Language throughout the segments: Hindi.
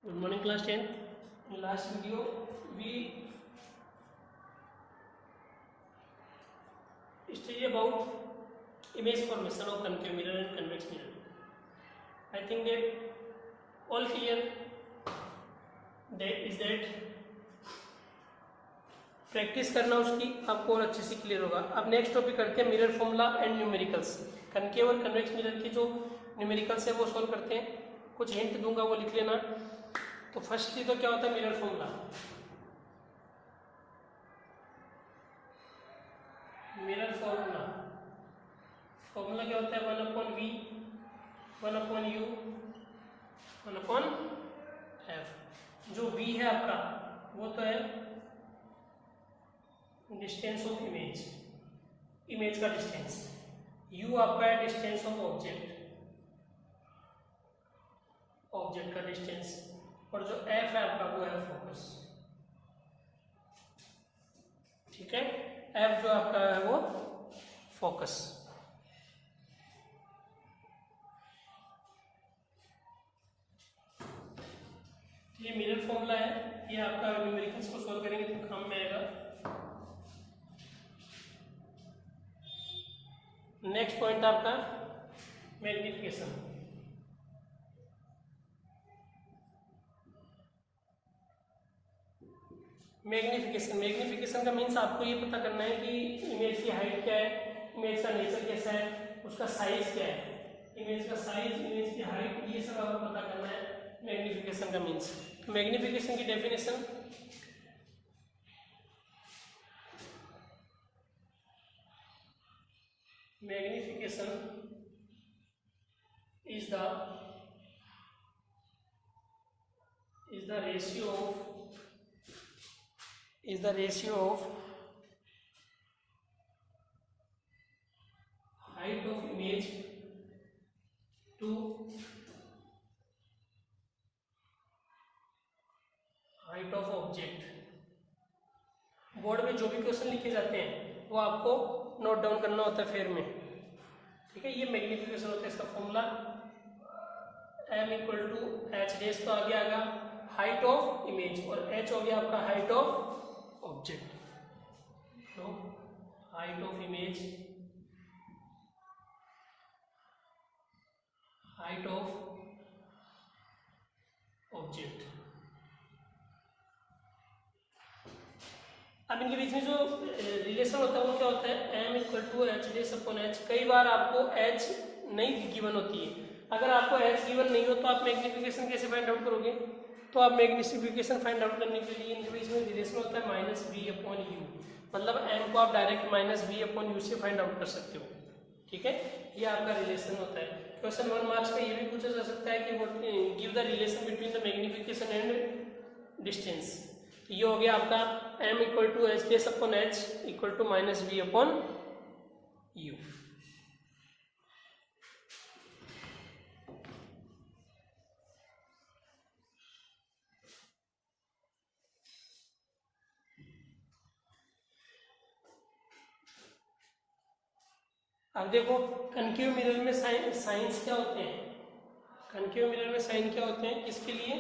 Good morning, class 10. In last video, we studied about image formation of concave mirror and convex mirror. I think that all clear. That is that practice करना उसकी आपको और अच्छे से क्लियर होगा. अब नेक्स्ट टॉपिक करते हैं mirror formula and numericals. Concave और कन्वेक्स मिरर की जो न्यूमेरिकल्स है वो सॉल्व करते हैं. कुछ हिंट दूंगा वो लिख लेना. तो फर्स्टली तो क्या होता है मिरर फॉर्मूला. मिरर फॉर्मूला क्या होता है 1/v 1/u 1/f. जो v है आपका वो तो है डिस्टेंस ऑफ इमेज का डिस्टेंस. u आपका है डिस्टेंस ऑफ ऑब्जेक्ट का डिस्टेंस. और जो f है आपका वो है फोकस. ठीक है. f जो आपका है वो फोकस. ये मिरर फॉर्मूला है. ये आपका न्यूमेरिकल्स को सॉल्व करेंगे तो काम में आएगा. नेक्स्ट पॉइंट आपका मैग्निफिकेशन. मैग्निफिकेशन का मीन्स आपको ये पता करना है कि इमेज की हाइट क्या है, इमेज का नेचर कैसा है, उसका साइज क्या है. इमेज का साइज, इमेज की हाइट, ये सब आपको पता करना है मैग्निफिकेशन का मीन्स. मैग्निफिकेशन की definition magnification is the ratio of height of image to height of object. Board में जो भी क्वेश्चन लिखे जाते हैं वो आपको नोट डाउन करना होता है फेयर में. ठीक है. ये मैग्निफिकेशन होता है. इसका formula m equal to H dash तो आगे आएगा हाइट ऑफ इमेज और h हो गया आपका हाइट ऑफ ऑब्जेक्ट. तो height of image, height of object. अब इनके बीच में जो रिलेशन होता है वो क्या होता है m equal to H dash upon h. कई बार आपको h नहीं गिवन होती है. अगर आपको h गिवन नहीं हो तो आप मैग्निफिकेशन कैसे फाइंड आउट करोगे. तो आप मैग्निफिकेशन फाइंड आउट करने के लिए इनके बीच में रिलेशन होता है -v/u. मतलब m को आप डायरेक्ट -v/u से फाइंड आउट कर सकते हो. ठीक है. ये आपका रिलेशन होता है. क्वेश्चन 1 मार्क्स में ये भी पूछा जा सकता है कि give the relation between the magnification and distance. ये हो गया आपका m equal to H dash upon h equal to -v/u. अब देखो कनकेव मिरर में साइंस क्या होते हैं. कनकेव मिरर में साइन क्या होते हैं किसके लिए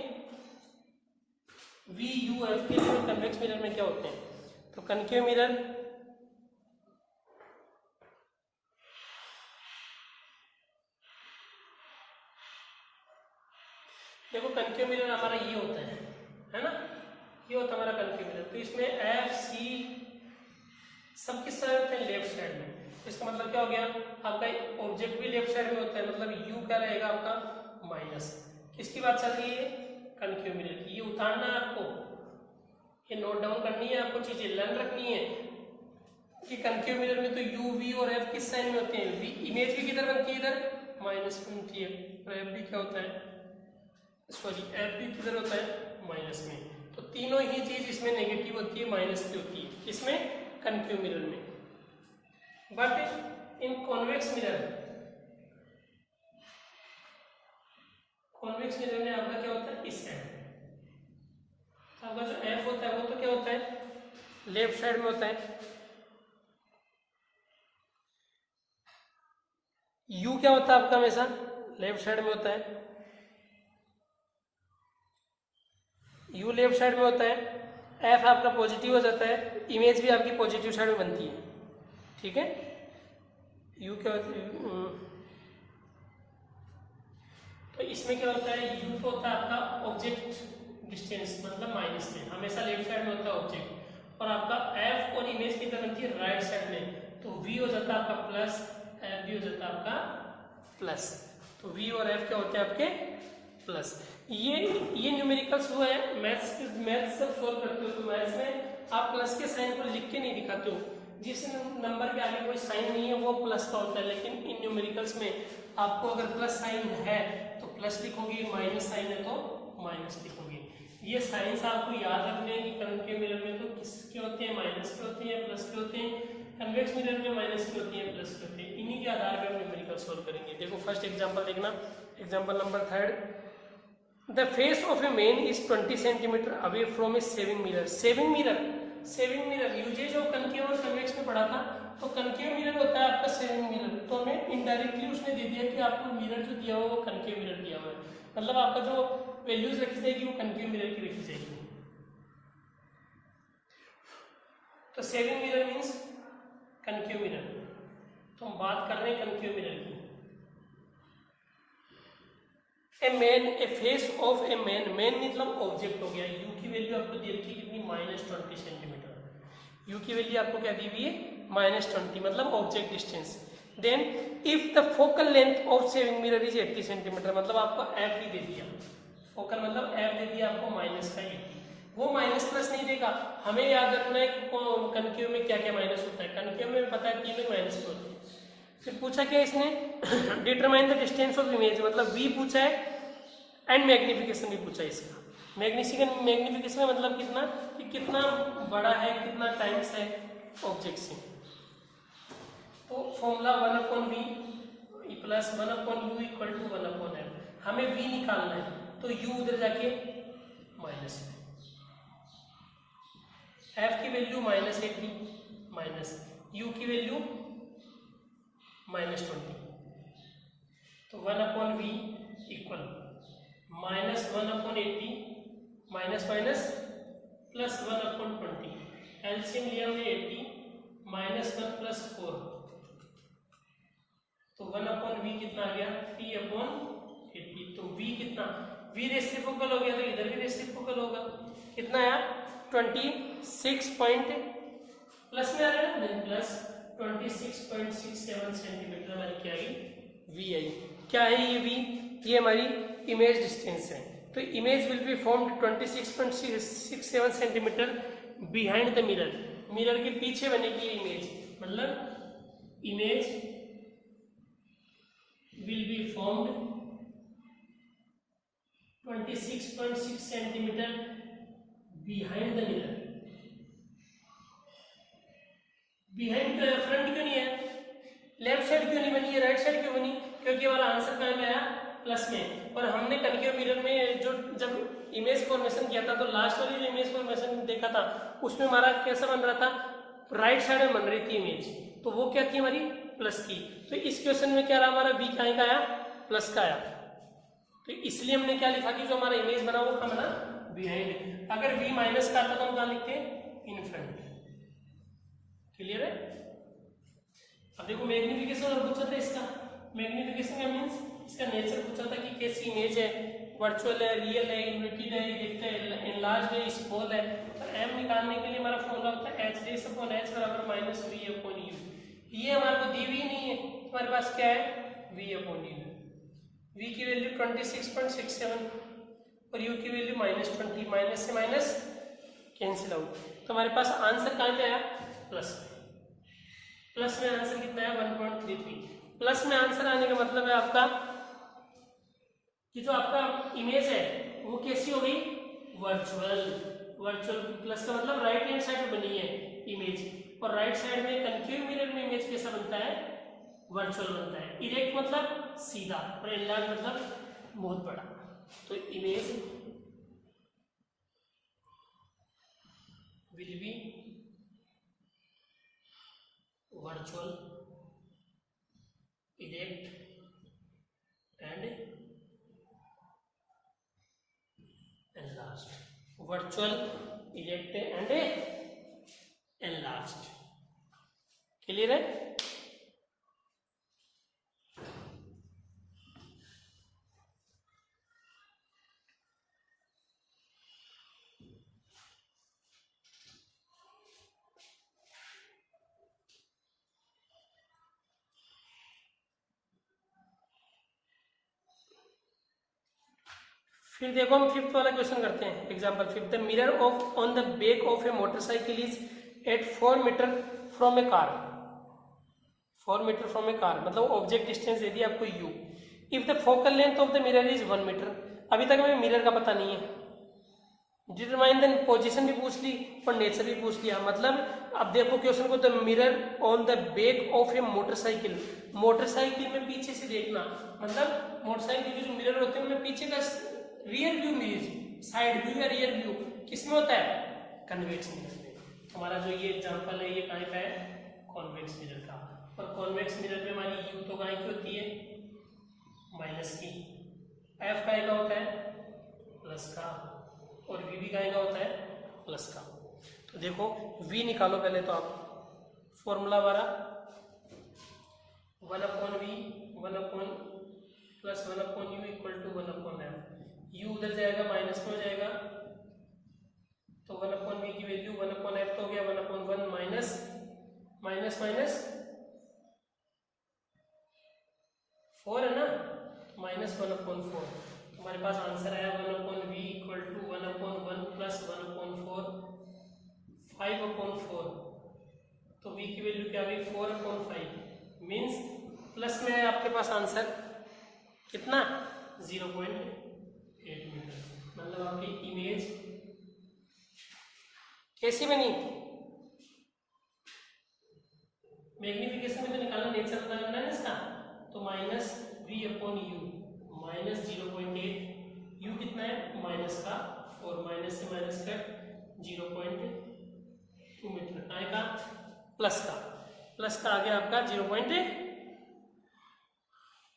VUF के लिए. कन्वेक्स मिरर में क्या होते हैं. तो कनकेव मिरर देखो कनकेव मिरर हमारा ये होता है ना. ये होता है हमारा कनकेव मिरर. तो इसमें F C सब किस साइड होते हैं लेफ्ट साइड में. इसका मतलब क्या हो गया आपका ऑब्जेक्ट भी लेफ्ट साइड में होता है. मतलब U क्या रहेगा आपका माइनस. किसकी बात चल रही है कनकेव मिरर की. ये उतारना है आपको, ये नोट डाउन करनी है आपको, चीजें लर्न रखनी है कि कनकेव मिरर में तो U V और F किस साइन में होते हैं. V इमेज भी किधर बनती है इधर माइनस में बनती है. और F भी क्या होता है F भी किधर होता है माइनस में. तो तीनों ही चीज इसमें नेगेटिव होती है, माइनस की होती है. इसमें कनकेव मिरर में. बट इन कॉन्वेक्स मिरर में आपका क्या होता है इस साइड. आपका जो F होता है वो तो क्या होता है लेफ्ट साइड में होता है. U क्या होता है आपका हमेशा लेफ्ट साइड में होता है. यू लेफ्ट साइड में होता है, एफ आपका पॉजिटिव हो जाता है, इमेज भी आपकी पॉजिटिव साइड में बनती है, ठीक है। यू क्या होता है, तो इसमें क्या होता है, यू तो होता है आपका ऑब्जेक्ट डिस्टेंस, मतलब माइनस में, हमेशा लेफ्ट साइड में होता है ऑब्जेक्ट, और आपका एफ और इमेज कितना बनती है राइट साइड में, तो वी हो जाता है आपका प्लस, एफ भी हो जाता है आपका प्लस, तो वी और एफ क्या होते हैं आपके प्लस। ये न्यूमेरिकल्स वो है, मैथ्स सब सोल्व करते हो तो मैथ्स में आप प्लस के साइन को लिख के नहीं दिखाते हो, जिस नंबर के आगे कोई साइन नहीं है वो प्लस का होता है, लेकिन इन न्यूमेरिकल्स में आपको अगर प्लस साइन है तो प्लस लिखोगे, माइनस साइन है तो माइनस लिखोगे। ये साइंस आपको याद रखने हैं कि कनकेव मिरर में तो किसके होते हैं, माइनस के होते हैं, प्लस के होते हैं, कन्वेक्स मिरर में माइनस के होती है, प्लस के होते हैं। इन्हीं के आधार पर हम न्यूमेरिकल सोल्व करेंगे। देखो फर्स्ट एग्जांपल देखना, example number 3, the face of a man is 20 centimetre away from a shaving mirror. Shaving mirror uses of concave और कन्वेक्स में पढ़ा था, तो कनकेव मिरर होता है आपका सेविंग मिरर, तो हमें इनडायरेक्टली उसने दे दिया कि आपको मिरर जो दिया हुआ वो कनकेव मिरर दिया हुआ है, मतलब आपका जो वैल्यूज रखी जाएगी वो कनकेव मिरर की रखी जाएगी। तो saving mirror means concave mirror, तो हम बात कर रहे हैं कनकेव मिरर की। ए फेस ऑफ ए मैन मतलब ऑब्जेक्ट हो गया, यू की वैल्यू आपको दे रखी है कितनी, -20 सेंटीमीटर। यू की वैल्यू आपको क्या दी हुई है, -20, मतलब object distance. Then if the focal length of shaving mirror is 80 centimetre, मतलब आपको एफ भी दे दिया, फोकल मतलब एफ दे दिया आपको -80। वो माइनस प्लस नहीं देगा, हमें याद रखना है कि कनकेव में क्या क्या माइनस होता है, कनकेव में पता है तीनों माइनस होते हैं। फिर पूछा क्या इसने, determine the distance of image, मतलब वी पूछा है एंड मैग्निफिकेशन भी पूछा है इसका। मैग्निफिकेशन का मतलब कितना, कि कितना बड़ा है, कितना टाइम्स है ऑब्जेक्ट से। तो formula 1/v plus 1/u equal to 1/f, हमें v निकालना है, तो u उधर जाके माइनस है, f की वैल्यू -80 माइनस u की वैल्यू -20, तो 1/v equal -1/80 minus minus plus 1/20, LCM लिया हमने 80 -1 + 4, तो 1/v कितना आ गया 3/80, तो v कितना, v रेसिप्रोकल हो गया तो इधर भी रेसिप्रोकल होगा, कितना आया 26 पॉइंट प्लस में आ रहा है ना, प्लस 26.67 सेंटीमीटर हमारी क्या आई, v आई। क्या है ये v, ये हमारी इमेज डिस्टेंस है। तो image will be formed 26.67 centimetre behind the mirror, mirror के पीछे बनेगी इमेज, मतलब image will be formed 26.6 centimetre behind the mirror. Behind front क्यों नहीं है, लेफ्ट साइड क्यों नहीं बनी है, राइट साइड क्यों बनी, क्योंकि हमारा आंसर कहाँ में आया, प्लस में। और हमने कनकेव मिरर में जो जब इमेज फॉर्मेशन किया था, तो लास्ट वाली जो इमेज फॉर्मेशन देखा था उसमें हमारा कैसा बन रहा था, राइट साइड में बन रही थी इमेज, तो वो क्या थी हमारी प्लस की। तो इस क्वेश्चन में क्या रहा हमारा, v कहाँ का आया, प्लस का आया, तो इसलिए हमने क्या लिखा कि जो हमारा इमेज बना वो कहाँ बना, बिहाइंड। अगर v माइनस का आता तो हम कहाँ लिखते हैं, इन फ्रंट। क्लियर है। अब देखो मैग्निफिकेशन और पूछा था इसका, मैग्निफिकेशन का मीन्स इसका नेचर पूछा था कि कैसी इमेज है, वर्चुअल है, रियल है, इन्वर्टेड है, देखते हैं एनलार्ज्ड है, स्मॉल है। तो m निकालने के लिए हमारा फॉर्मूला होता है h / h = -v/u। ये हमारे को दी हुई नहीं है, हमारे पास क्या है v/u, v की वैल्यू 26.67 और u की वैल्यू -20, माइनस से माइनस कैंसिल आउट, तो हमारे पास आंसर कहाँ पे आया, प्लस में आंसर कितना है 1.33। प्लस में आंसर आने का मतलब है आपका कि जो आपका इमेज है वो कैसी हो गई, वर्चुअल। प्लस का मतलब राइट हैंड साइड पे बनी है इमेज, और राइट साइड में कनकेव मिरर में इमेज कैसा बनता है, वर्चुअल बनता है। इरेक्ट मतलब सीधा, और एनलार्ज मतलब बहुत बड़ा। तो image will be virtual, erect and enlarged. Virtual erect and enlarged. Clear है? फिर देखो हम फिफ्थ वाला क्वेश्चन करते हैं। Example fifth, the mirror of on the back of a motorcycle is at 4 metre from a car. 4 metre from a car मतलब ऑब्जेक्ट डिस्टेंस दे दिया आपको u। If the focal length of the mirror is 1 metre. अभी तक हमें मिरर का पता नहीं है। डिटरमाइन द पोजीशन भी पूछ ली और नेचर भी पूछ लिया। मतलब अब देखो क्वेश्चन को, the mirror on the back of a motorcycle. Motorcycle में पीछे से देखना, मतलब मोटरसाइकिल के जो मिरर होते हैं उनमें पीछे का rear view mirror, side view या रियर व्यू किसमें होता है? कन्वेक्स मिरर में। हमारा जो ये एग्जांपल है ये कहाँ का है? कॉन्वेक्स मिरर का। और कॉन्वेक्स मिरर में हमारी यू तो कहाँ की होती है? माइनस की। एफ का होता है प्लस का, और वी भी का होता है प्लस का। तो देखो वी निकालो पहले तो आप। फॉर्मूला हमारा 1/v 1 plus 1/u equal to 1/f। u उधर जाएगा माइनस में हो जाएगा, तो 1/v की वैल्यू 1/f तो हो गया 1/1 माइनस माइनस माइनस 4 है ना, माइनस 1/4। हमारे पास आंसर आया 1/v इक्वल टू 1/1 प्लस 1/4 5/4। तो v की वैल्यू क्या हुई? 4/5 मीन्स प्लस में है आपके पास आंसर कितना? 0.8 मीटर। मतलब आपकी इमेज कैसी बनी? मैग्निफिकेशन में तो निकालना, नेचर पता करना है इसका। तो माइनस v/u माइनस 0.8, u कितना है? माइनस का 4, माइनस से माइनस कट 0.2 मीटर आएगा। प्लस का आ गया आपका 0.2।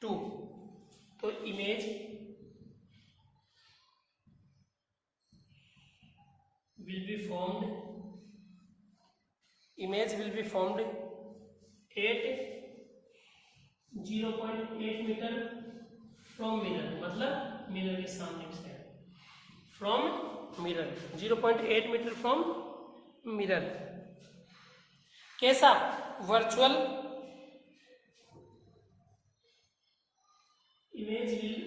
तो image will be formed at 0.8 metre from mirror, मतलब मिरर के सामने से from mirror 0.8 metre from mirror. कैसा? Virtual image will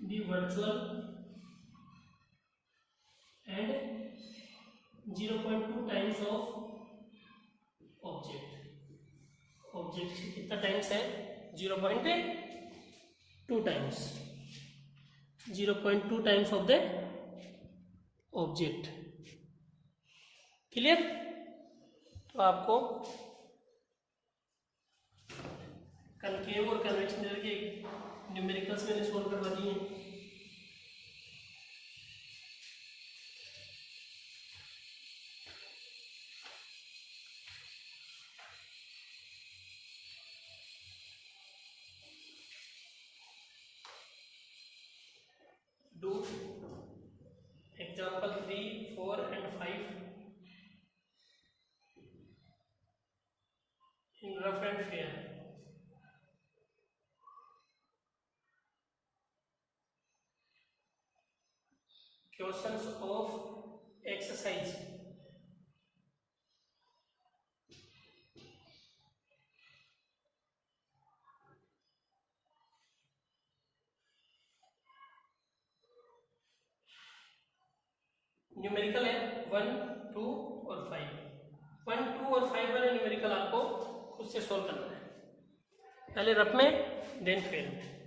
be virtual and 0.2 times of object से कितना टाइम्स है? 0.2 times, 0.2 times of the object. Clear? तो आपको कनकेव और कन्वेक्स मिरर के न्यूमेरिकल्स मैंने सोल्व करवा दिए हैं। Do example 3, 4 and 5 in rough and fair. Questions of exercise. Numerical है 1, 2 और 5। 1, 2 और 5 वाले न्यूमेरिकल आपको खुद से सोल्व करना है, पहले रफ में देन फेयर में।